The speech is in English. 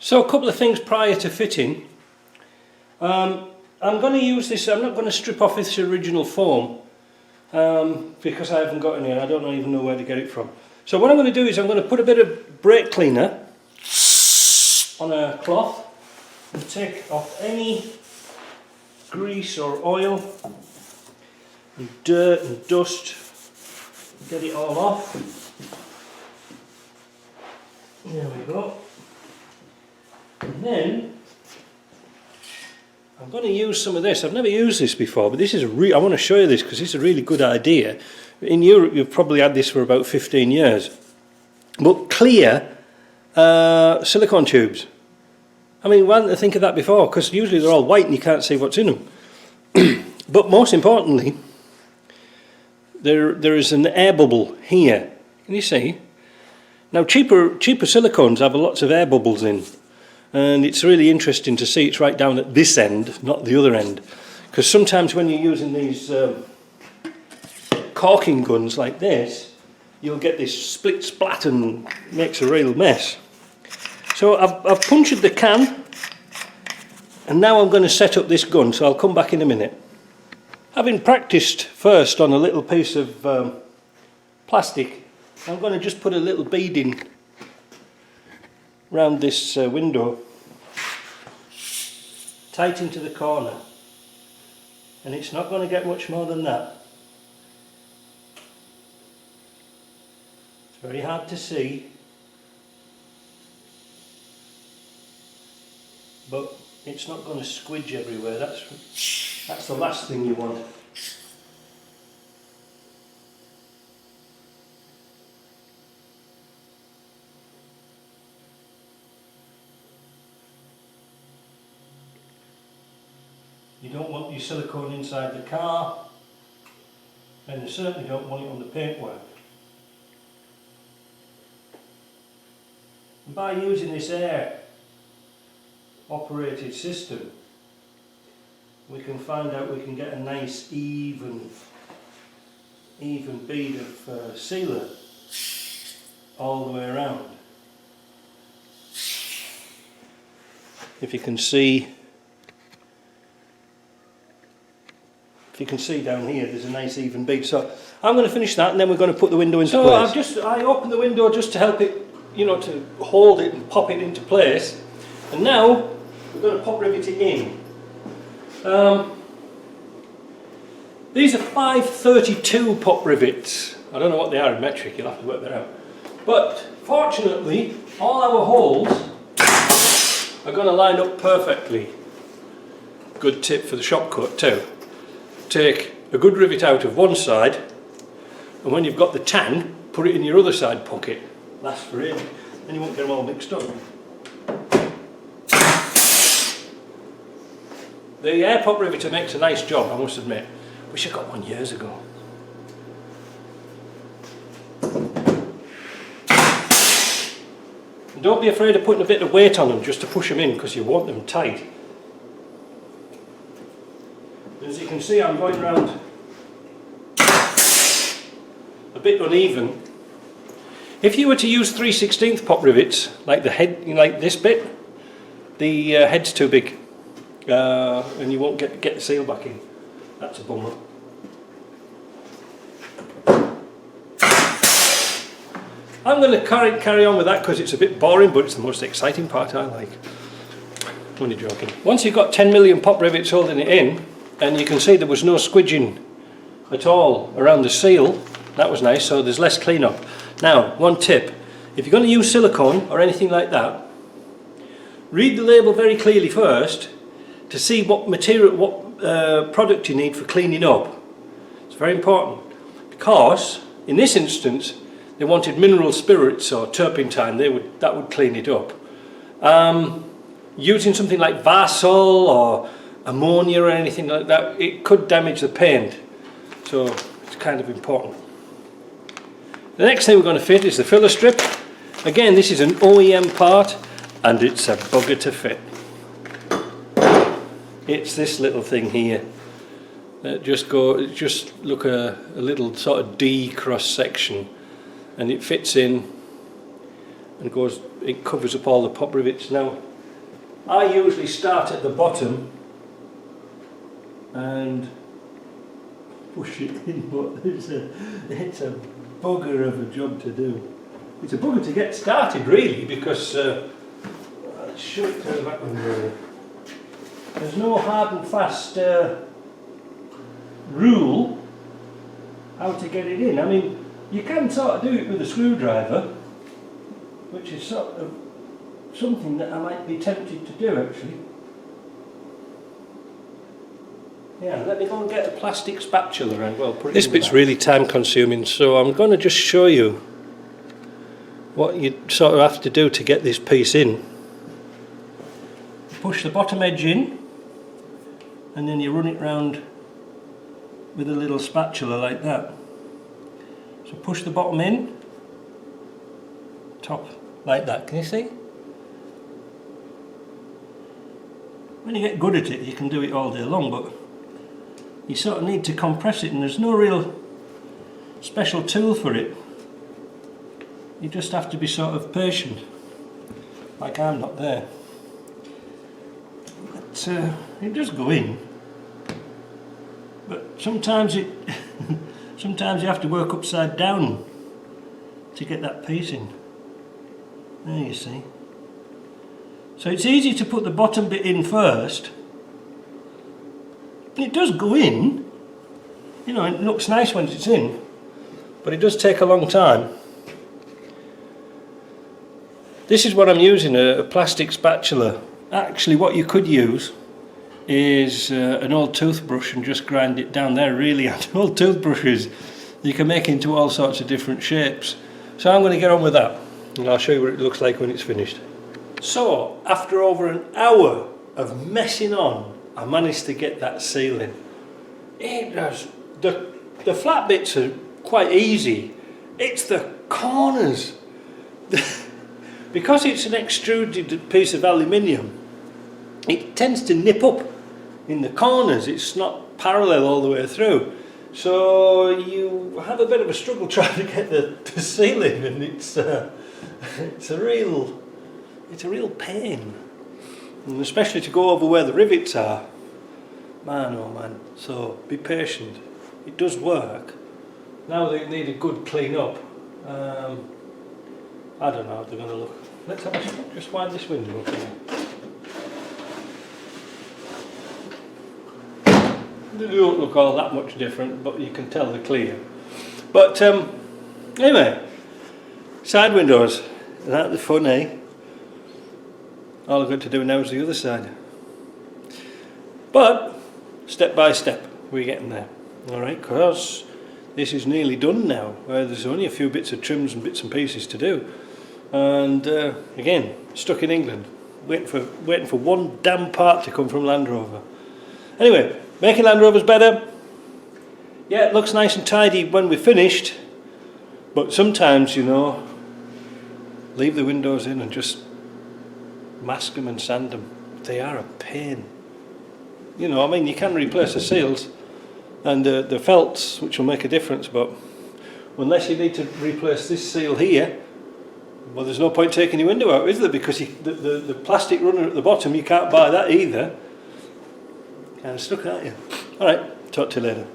So a couple of things prior to fitting. I'm going to use this, I'm not going to strip off this original foam because I haven't got any and I don't even know where to get it from. So what I'm going to do is I'm going to put a bit of brake cleaner on a cloth and take off any grease or oil and dirt and dust, get it all off. There we go. And then I'm going to use some of this. I've never used this before, but this is I want to show you this because it's a really good idea. In Europe you've probably had this for about 15 years. But clear silicone tubes. I mean, why didn't I think of that before? Because usually they're all white and you can't see what's in them. But most importantly, there is an air bubble here. Can you see? Now cheaper silicones have lots of air bubbles in. And it's really interesting to see it's right down at this end, not the other end. Because sometimes when you're using these caulking guns like this, you'll get this split splat and makes a real mess. So I've punctured the can, and now I'm going to set up this gun, so I'll come back in a minute. Having practiced first on a little piece of plastic, I'm going to just put a little beading round this window, tight into the corner, and it's not going to get much more than that. It's very hard to see, but it's not going to squidge everywhere. That's the last thing you want. You don't want your silicone inside the car, and you certainly don't want it on the paintwork. And by using this air operated system, we can find out we can get a nice even bead of sealer all the way around. If you can see down here, there's a nice even bead. So I'm going to finish that, and then we're going to put the window into place. So I opened the window just to help it, you know, to hold it and pop it into place. And now we're going to pop rivet it in. These are 532 pop rivets. I don't know what they are in metric, you'll have to work that out. But fortunately, all our holes are going to line up perfectly. Good tip for the shop cut too. Take a good rivet out of one side, and when you've got the tang, put it in your other side pocket. Lasts for ages, then you won't get them all mixed up. The air pop riveter makes a nice job, I must admit. Wish I got one years ago. And don't be afraid of putting a bit of weight on them just to push them in, because you want them tight. As you can see, I'm going round a bit uneven. If you were to use 3/16 pop rivets, like the head, like this bit, the head's too big, and you won't get the seal back in. That's a bummer. I'm going to carry on with that because it's a bit boring, but it's the most exciting part I like. Only joking. Once you've got 10 million pop rivets holding it in, and you can see there was no squidging at all around the seal, that was nice, so there's less cleanup. Now, one tip, if you're going to use silicone or anything like that, read the label very clearly first to see what material, what product you need for cleaning up. It's very important, because in this instance they wanted mineral spirits or turpentine. That would clean it up. Using something like Varsol or ammonia or anything like that, it could damage the paint, so it's kind of important. The next thing we're going to fit is the filler strip. Again, this is an OEM part, and it's a bugger to fit. It's this little thing here that just look a little sort of D cross section, and it fits in and goes. It covers up all the pop rivets. Now I usually start at the bottom and push it in, but it's a bugger of a job to do. It's a bugger to get started really, because let's show it through the back window. There's no hard and fast rule how to get it in. I mean, you can sort of do it with a screwdriver, which is sort of something that I might be tempted to do actually. Yeah, let me go and get a plastic spatula and well put it. This bit's really time consuming, so I'm going to just show you what you sort of have to do to get this piece in. Push the bottom edge in and then you run it round with a little spatula like that. So push the bottom in, top like that, can you see? When you get good at it you can do it all day long, but you sort of need to compress it, and there's no real special tool for it. You just have to be sort of patient, like I'm not there. But it does go in, but sometimes sometimes you have to work upside down to get that piece in. There you see. So it's easy to put the bottom bit in first. It does go in, you know, it looks nice when it's in, but it does take a long time. This is what I'm using, a plastic spatula. Actually what you could use is an old toothbrush and just grind it down. They're really old toothbrushes. You can make into all sorts of different shapes. So I'm going to get on with that and I'll show you what it looks like when it's finished. So after over an hour of messing on, I managed to get that seal in. It does. The flat bits are quite easy. It's the corners. Because it's an extruded piece of aluminium, it tends to nip up in the corners. It's not parallel all the way through. So you have a bit of a struggle trying to get the seal in, and it's a real pain. And especially to go over where the rivets are. Man oh man, so be patient. It does work. Now they need a good clean up. I don't know how they're going to look. Let's have a just wind this window up here. They don't look all that much different, but you can tell they're clear. But anyway, side windows, isn't that the fun, eh? All I've got to do now is the other side. But step by step we're getting there. Alright, because this is nearly done now. There's only a few bits of trims and bits and pieces to do. And again, stuck in England, waiting for one damn part to come from Land Rover. Anyway, making Land Rovers better. Yeah, it looks nice and tidy when we're finished, but sometimes, you know, leave the windows in and just mask them and sand them. They are a pain. You know, I mean, you can replace the seals and the felts, which will make a difference, but unless you need to replace this seal here, well, there's no point taking your window out, is there? Because the plastic runner at the bottom, you can't buy that either. Kind of stuck, aren't you? Alright, talk to you later.